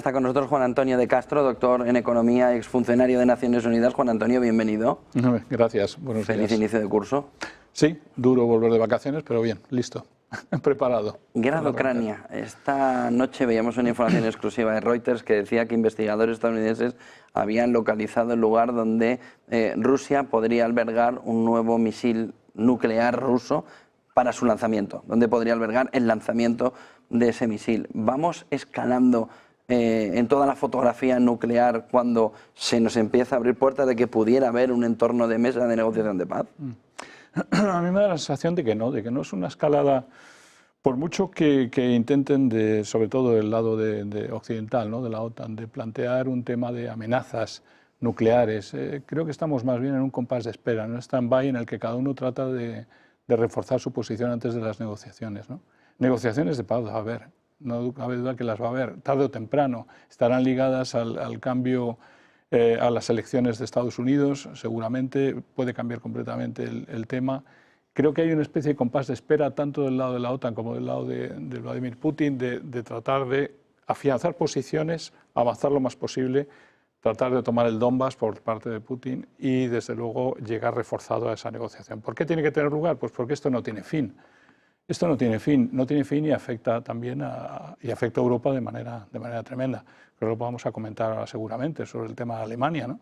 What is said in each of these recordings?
Está con nosotros Juan Antonio de Castro, doctor en Economía, exfuncionario de Naciones Unidas. Juan Antonio, bienvenido. Gracias, buenos días. Feliz inicio de curso. Sí, duro volver de vacaciones, pero bien, listo, preparado. Guerra de Ucrania. Esta noche veíamos una información exclusiva de Reuters que decía que investigadores estadounidenses habían localizado el lugar donde Rusia podría albergar un nuevo misil nuclear ruso para su lanzamiento, donde podría albergar el lanzamiento de ese misil. Vamos escalando en toda la fotografía nuclear cuando se nos empieza a abrir puertas de que pudiera haber un entorno de mesa de negociación de paz. A mí me da la sensación de que no es una escalada, por mucho que intenten, sobre todo del lado de occidental, ¿no? De la OTAN, de plantear un tema de amenazas nucleares. Creo que estamos más bien en un compás de espera, en un stand-by en el que cada uno trata de reforzar su posición antes de las negociaciones, ¿no? Negociaciones de paz va a haber, no cabe duda que las va a haber, tarde o temprano, estarán ligadas al cambio, a las elecciones de Estados Unidos, seguramente puede cambiar completamente el tema. Creo que hay una especie de compás de espera tanto del lado de la OTAN como del lado de Vladimir Putin de tratar de afianzar posiciones, avanzar lo más posible, tratar de tomar el Donbass por parte de Putin y desde luego llegar reforzado a esa negociación. ¿Por qué tiene que tener lugar? Pues porque esto no tiene fin. Esto no tiene fin y afecta también afecta a Europa de manera tremenda. Pero lo vamos a comentar ahora seguramente sobre el tema de Alemania, ¿no?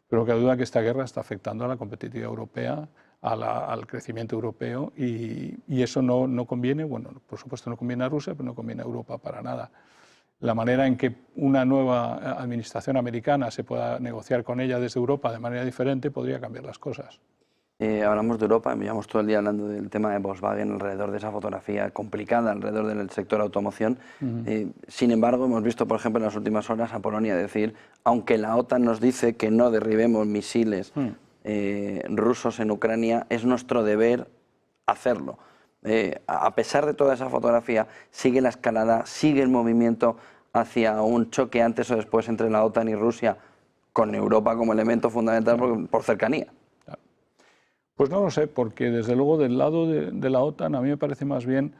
Pero que duda que esta guerra está afectando a la competitividad europea, al crecimiento europeo y eso no conviene, bueno, por supuesto no conviene a Rusia, pero no conviene a Europa para nada. La manera en que una nueva administración americana se pueda negociar con ella desde Europa de manera diferente podría cambiar las cosas. Hablamos de Europa, llevamos todo el día hablando del tema de Volkswagen alrededor de esa fotografía complicada alrededor del sector automoción. Sin embargo, hemos visto, por ejemplo, en las últimas horas a Polonia decir, aunque la OTAN nos dice que no derribemos misiles rusos en Ucrania, es nuestro deber hacerlo. A pesar de toda esa fotografía, sigue la escalada, sigue el movimiento hacia un choque antes o después entre la OTAN y Rusia, con Europa como elemento fundamental por cercanía. Pues no lo sé, porque desde luego del lado de la OTAN a mí me parece más bien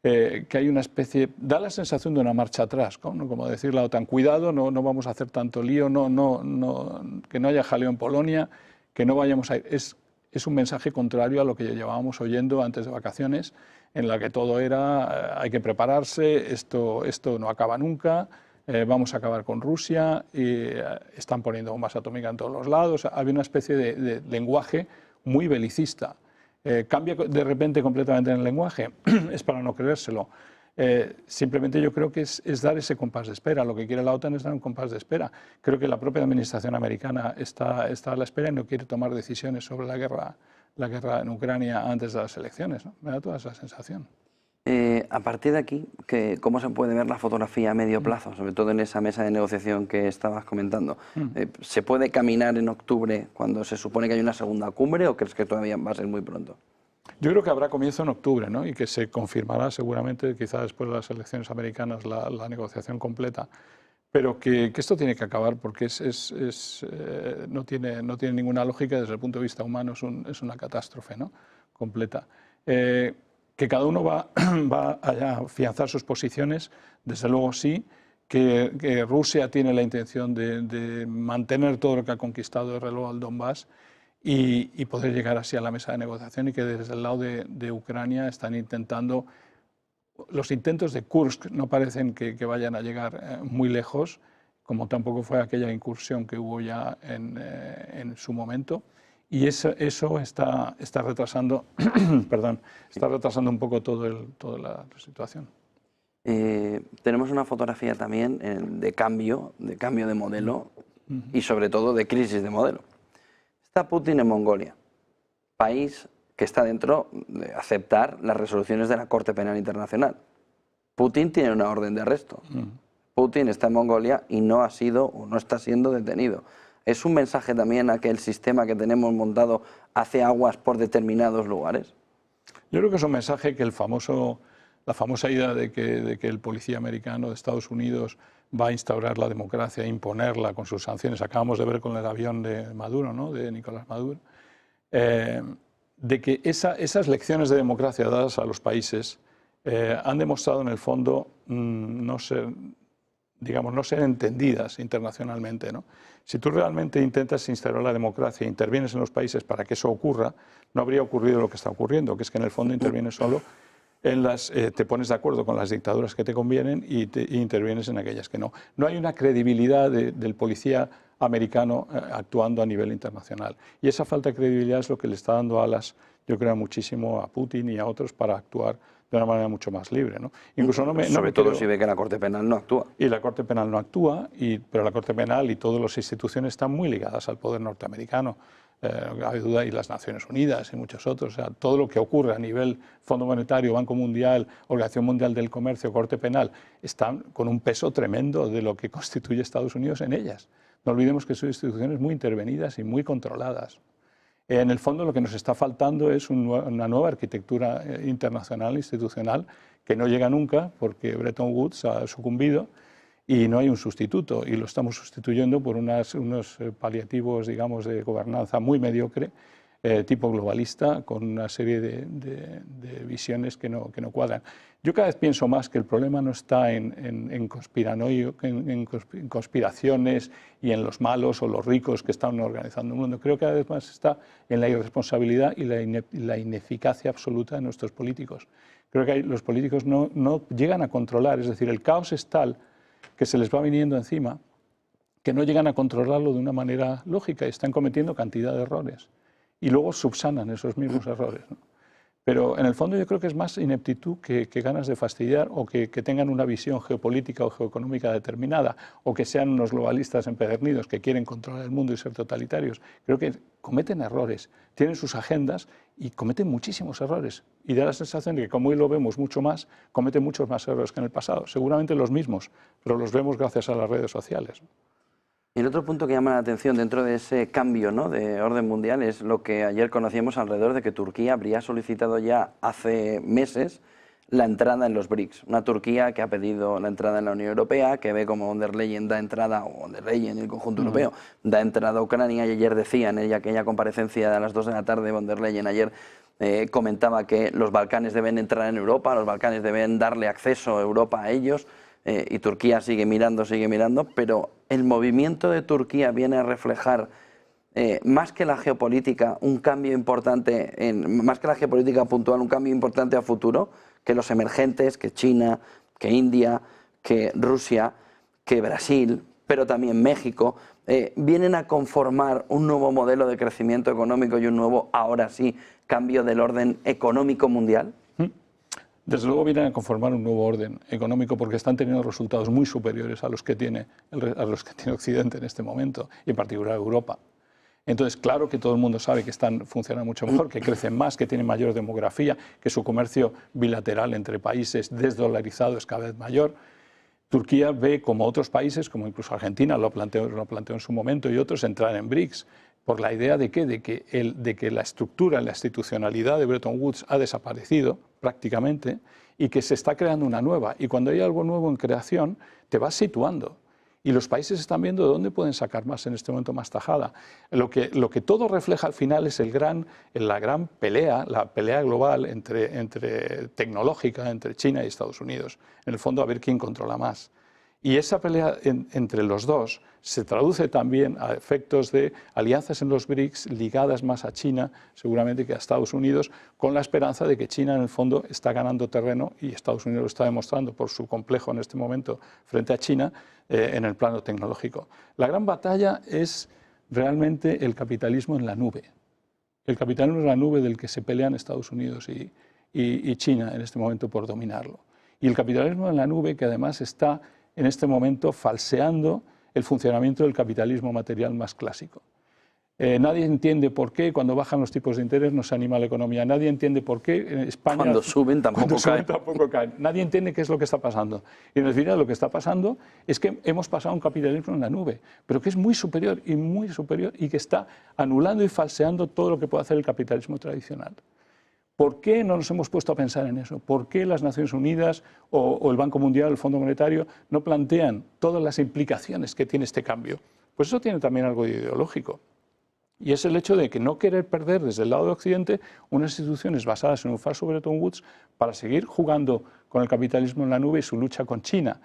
que hay una especie, da la sensación de una marcha atrás, ¿no? Como decir la OTAN, cuidado, no vamos a hacer tanto lío, que no haya jaleo en Polonia, que no vayamos a ir. Es un mensaje contrario a lo que llevábamos oyendo antes de vacaciones, en la que todo era hay que prepararse, esto no acaba nunca, vamos a acabar con Rusia, y están poniendo bombas atómicas en todos los lados. Había una especie de lenguaje muy belicista. Cambia de repente completamente en el lenguaje, es para no creérselo. Simplemente yo creo que es dar ese compás de espera. Lo que quiere la OTAN es dar un compás de espera. Creo que la propia administración americana está a la espera y no quiere tomar decisiones sobre la guerra en Ucrania antes de las elecciones, ¿no? Me da toda esa sensación. A partir de aquí, ¿cómo se puede ver la fotografía a medio plazo, sobre todo en esa mesa de negociación que estabas comentando? ¿Se puede caminar en octubre cuando se supone que hay una segunda cumbre o crees que todavía va a ser muy pronto? Yo creo que habrá comienzo en octubre, ¿no? Y que se confirmará seguramente, quizá después de las elecciones americanas, la negociación completa. Pero que esto tiene que acabar porque no tiene ninguna lógica desde el punto de vista humano, es una catástrofe, ¿no? Completa. Que cada uno va a afianzar sus posiciones, desde luego sí, que Rusia tiene la intención de mantener todo lo que ha conquistado de reloj al Donbass y poder llegar así a la mesa de negociación y que desde el lado de Ucrania están intentando, los intentos de Kursk no parecen que vayan a llegar muy lejos, como tampoco fue aquella incursión que hubo ya en su momento. Y eso está retrasando, perdón, está retrasando un poco toda la situación. Tenemos una fotografía también de cambio de modelo y sobre todo de crisis de modelo. Está Putin en Mongolia, país que está dentro de aceptar las resoluciones de la Corte Penal Internacional. Putin tiene una orden de arresto. Putin está en Mongolia y no ha sido o no está siendo detenido. ¿Es un mensaje también a que el sistema que tenemos montado hace aguas por determinados lugares? Yo creo que es un mensaje que la famosa idea de que el policía americano de Estados Unidos va a instaurar la democracia e imponerla con sus sanciones. Acabamos de ver con el avión de Maduro, ¿no? De Nicolás Maduro. De que esas lecciones de democracia dadas a los países han demostrado en el fondo no digamos, no ser entendidas internacionalmente, ¿no? Si tú realmente intentas instaurar la democracia e intervienes en los países para que eso ocurra, no habría ocurrido lo que está ocurriendo, que es que en el fondo intervienes solo te pones de acuerdo con las dictaduras que te convienen y intervienes en aquellas que no. No hay una credibilidad del policía americano actuando a nivel internacional. Y esa falta de credibilidad es lo que le está dando alas, yo creo, muchísimo a Putin y a otros para actuar de una manera mucho más libre, ¿no? Incluso sobre todo si ve que la Corte Penal no actúa. Y la Corte Penal no actúa, pero la Corte Penal y todas las instituciones están muy ligadas al poder norteamericano. No hay duda, y las Naciones Unidas y muchos otros. O sea, todo lo que ocurre a nivel Fondo Monetario, Banco Mundial, Organización Mundial del Comercio, Corte Penal, están con un peso tremendo de lo que constituye Estados Unidos en ellas. No olvidemos que son instituciones muy intervenidas y muy controladas. En el fondo lo que nos está faltando es una nueva arquitectura internacional, institucional, que no llega nunca porque Bretton Woods ha sucumbido y no hay un sustituto, y lo estamos sustituyendo por unos paliativos, digamos, de gobernanza muy mediocre, tipo globalista, con una serie de visiones que no cuadran. Yo cada vez pienso más que el problema no está en conspiraciones y en los malos o los ricos que están organizando el mundo. Creo que cada vez más está en la irresponsabilidad y la ineficacia absoluta de nuestros políticos. Creo que los políticos no llegan a controlar, es decir, el caos es tal que se les va viniendo encima, que no llegan a controlarlo de una manera lógica y están cometiendo cantidad de errores. Y luego subsanan esos mismos errores, ¿no? Pero en el fondo yo creo que es más ineptitud que ganas de fastidiar, o que tengan una visión geopolítica o geoeconómica determinada, o que sean unos globalistas empedernidos que quieren controlar el mundo y ser totalitarios. Creo que cometen errores, tienen sus agendas y cometen muchísimos errores. Y da la sensación de que, como hoy lo vemos mucho más, cometen muchos más errores que en el pasado. Seguramente los mismos, pero los vemos gracias a las redes sociales. Y el otro punto que llama la atención dentro de ese cambio, ¿no?, de orden mundial es lo que ayer conocíamos alrededor de que Turquía habría solicitado ya hace meses la entrada en los BRICS. Una Turquía que ha pedido la entrada en la Unión Europea, que ve como von der Leyen da entrada, o von der Leyen, el conjunto europeo, da entrada a Ucrania, y ayer decía en aquella comparecencia de las 2 de la tarde, von der Leyen ayer comentaba que los Balcanes deben entrar en Europa, los Balcanes deben darle acceso a Europa a ellos. Y Turquía sigue mirando, pero el movimiento de Turquía viene a reflejar, más que la geopolítica, un cambio importante, más que la geopolítica puntual, un cambio importante a futuro, que los emergentes, que China, que India, que Rusia, que Brasil, pero también México, vienen a conformar un nuevo modelo de crecimiento económico y un nuevo, ahora sí, cambio del orden económico mundial. Desde luego vienen a conformar un nuevo orden económico porque están teniendo resultados muy superiores a los que tiene Occidente en este momento, y en particular Europa. Entonces, claro que todo el mundo sabe que están funcionando mucho mejor, que crecen más, que tienen mayor demografía, que su comercio bilateral entre países desdolarizado es cada vez mayor. Turquía ve como otros países, como incluso Argentina lo planteó en su momento, y otros, entrar en BRICS, por la idea de que la estructura, la institucionalidad de Bretton Woods ha desaparecido prácticamente, y que se está creando una nueva. Y cuando hay algo nuevo en creación, te vas situando. Y los países están viendo de dónde pueden sacar más en este momento, más tajada. Lo que todo refleja al final es la gran pelea, la pelea global tecnológica entre China y Estados Unidos. En el fondo, a ver quién controla más. Y esa pelea entre los dos se traduce también a efectos de alianzas en los BRICS ligadas más a China, seguramente, que a Estados Unidos, con la esperanza de que China en el fondo está ganando terreno, y Estados Unidos lo está demostrando por su complejo en este momento frente a China en el plano tecnológico. La gran batalla es realmente el capitalismo en la nube. El capitalismo en la nube del que se pelean Estados Unidos y China en este momento por dominarlo. Y el capitalismo en la nube, que además está en este momento falseando el funcionamiento del capitalismo material más clásico. Nadie entiende por qué cuando bajan los tipos de interés no se anima la economía. Nadie entiende por qué en España cuando suben tampoco caen. Nadie entiende qué es lo que está pasando. Y en definitiva lo que está pasando es que hemos pasado a un capitalismo en la nube, pero que es muy superior, y que está anulando y falseando todo lo que puede hacer el capitalismo tradicional. ¿Por qué no nos hemos puesto a pensar en eso? ¿Por qué las Naciones Unidas o el Banco Mundial, el Fondo Monetario, no plantean todas las implicaciones que tiene este cambio? Pues eso tiene también algo ideológico. Y es el hecho de que no querer perder desde el lado de Occidente unas instituciones basadas en un falso Bretton Woods para seguir jugando con el capitalismo en la nube y su lucha con China.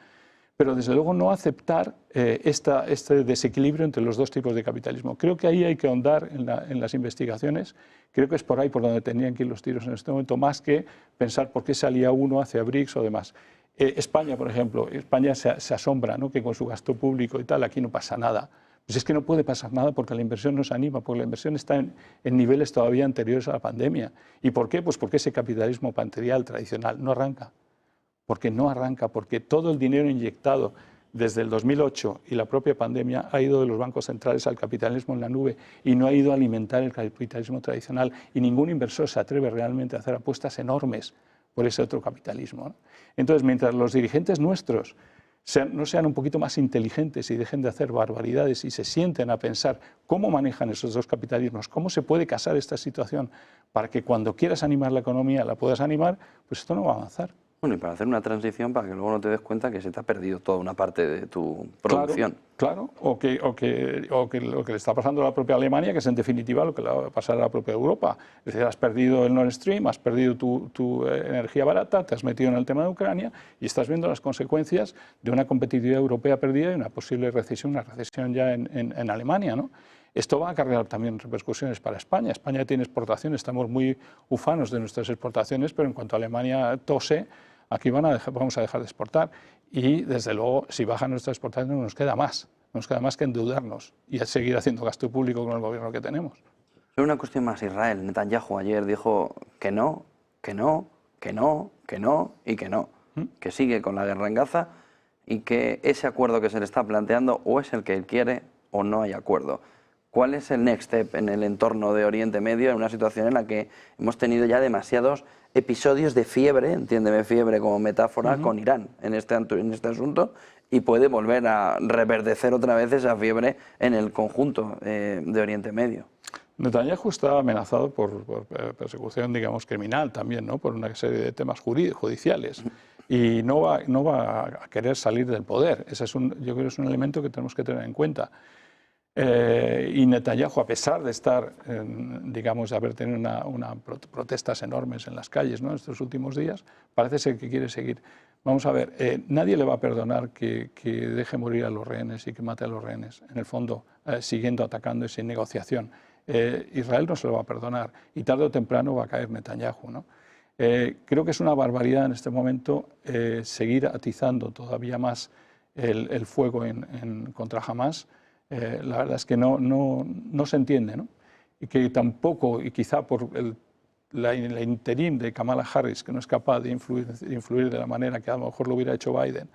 pero desde luego no aceptar este desequilibrio entre los dos tipos de capitalismo. Creo que ahí hay que ahondar en las investigaciones, creo que es por ahí por donde tendrían que ir los tiros en este momento, más que pensar por qué salía uno hacia BRICS o demás. España, por ejemplo, España se asombra, ¿no?, que con su gasto público y tal aquí no pasa nada. Pues es que no puede pasar nada porque la inversión no se anima, porque la inversión está en niveles todavía anteriores a la pandemia. ¿Y por qué? Pues porque ese capitalismo material tradicional no arranca. Porque no arranca, porque todo el dinero inyectado desde el 2008 y la propia pandemia ha ido de los bancos centrales al capitalismo en la nube y no ha ido a alimentar el capitalismo tradicional, y ningún inversor se atreve realmente a hacer apuestas enormes por ese otro capitalismo, ¿no? Entonces, mientras los dirigentes nuestros no sean un poquito más inteligentes y dejen de hacer barbaridades y se sienten a pensar cómo manejan esos dos capitalismos, cómo se puede casar esta situación para que cuando quieras animar la economía la puedas animar, pues esto no va a avanzar. Bueno, y para hacer una transición para que luego no te des cuenta que se te ha perdido toda una parte de tu producción. Claro, o que lo que le está pasando a la propia Alemania, que es en definitiva lo que le va a pasar a la propia Europa. Es decir, has perdido el Nord Stream, has perdido tu energía barata, te has metido en el tema de Ucrania y estás viendo las consecuencias de una competitividad europea perdida y una posible recesión, una recesión ya en Alemania, ¿no? Esto va a acarrear también repercusiones para España. España tiene exportaciones, estamos muy ufanos de nuestras exportaciones, pero en cuanto Alemania tose, aquí vamos a dejar de exportar, y desde luego si bajan nuestras exportaciones nos queda más que endeudarnos y seguir haciendo gasto público con el gobierno que tenemos. Sobre una cuestión más, Israel, Netanyahu ayer dijo que no, que no, que no, que no y que no, que sigue con la guerra en Gaza y que ese acuerdo que se le está planteando o es el que él quiere o no hay acuerdo. ¿Cuál es el next step en el entorno de Oriente Medio en una situación en la que hemos tenido ya demasiados episodios de fiebre, entiéndeme fiebre como metáfora, con Irán en este asunto, y puede volver a reverdecer otra vez esa fiebre en el conjunto de Oriente Medio? Netanyahu está amenazado por persecución, digamos, criminal también, ¿no?, por una serie de temas judiciales. Y no va a querer salir del poder. Ese es yo creo que es un elemento que tenemos que tener en cuenta. Y Netanyahu, a pesar de estar, digamos, de haber tenido protestas enormes en las calles, ¿no?, estos últimos días, parece ser que quiere seguir. Vamos a ver, nadie le va a perdonar que deje morir a los rehenes y que mate a los rehenes, en el fondo, siguiendo atacando y sin negociación. Israel no se lo va a perdonar y tarde o temprano va a caer Netanyahu, ¿no? Creo que es una barbaridad en este momento seguir atizando todavía más el fuego contra Hamás. La verdad es que no se entiende, ¿no? Y que tampoco, y quizá por la interín de Kamala Harris, que no es capaz de influir de la manera que a lo mejor lo hubiera hecho Biden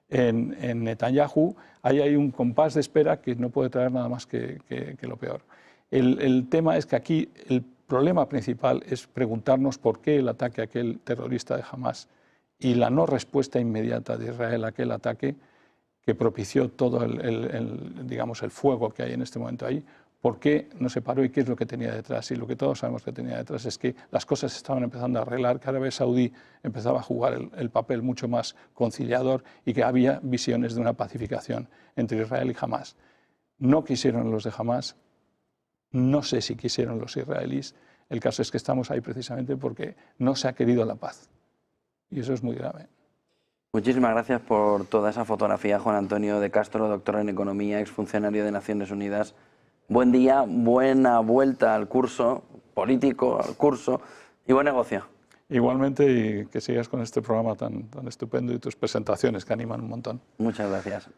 en Netanyahu, hay un compás de espera que no puede traer nada más que lo peor. El tema es que aquí el problema principal es preguntarnos por qué el ataque a aquel terrorista de Hamás y la no respuesta inmediata de Israel a aquel ataque que propició todo digamos, el fuego que hay en este momento ahí, por qué no se paró y qué es lo que tenía detrás. Y lo que todos sabemos que tenía detrás es que las cosas se estaban empezando a arreglar, que Arabia Saudí empezaba a jugar el papel mucho más conciliador y que había visiones de una pacificación entre Israel y Hamás. No quisieron los de Hamás, no sé si quisieron los israelíes, el caso es que estamos ahí precisamente porque no se ha querido la paz. Y eso es muy grave. Muchísimas gracias por toda esa fotografía, Juan Antonio de Castro, doctor en Economía, exfuncionario de Naciones Unidas. Buen día, buena vuelta al curso político, al curso y buen negocio. Igualmente, y que sigas con este programa tan estupendo y tus presentaciones que animan un montón. Muchas gracias.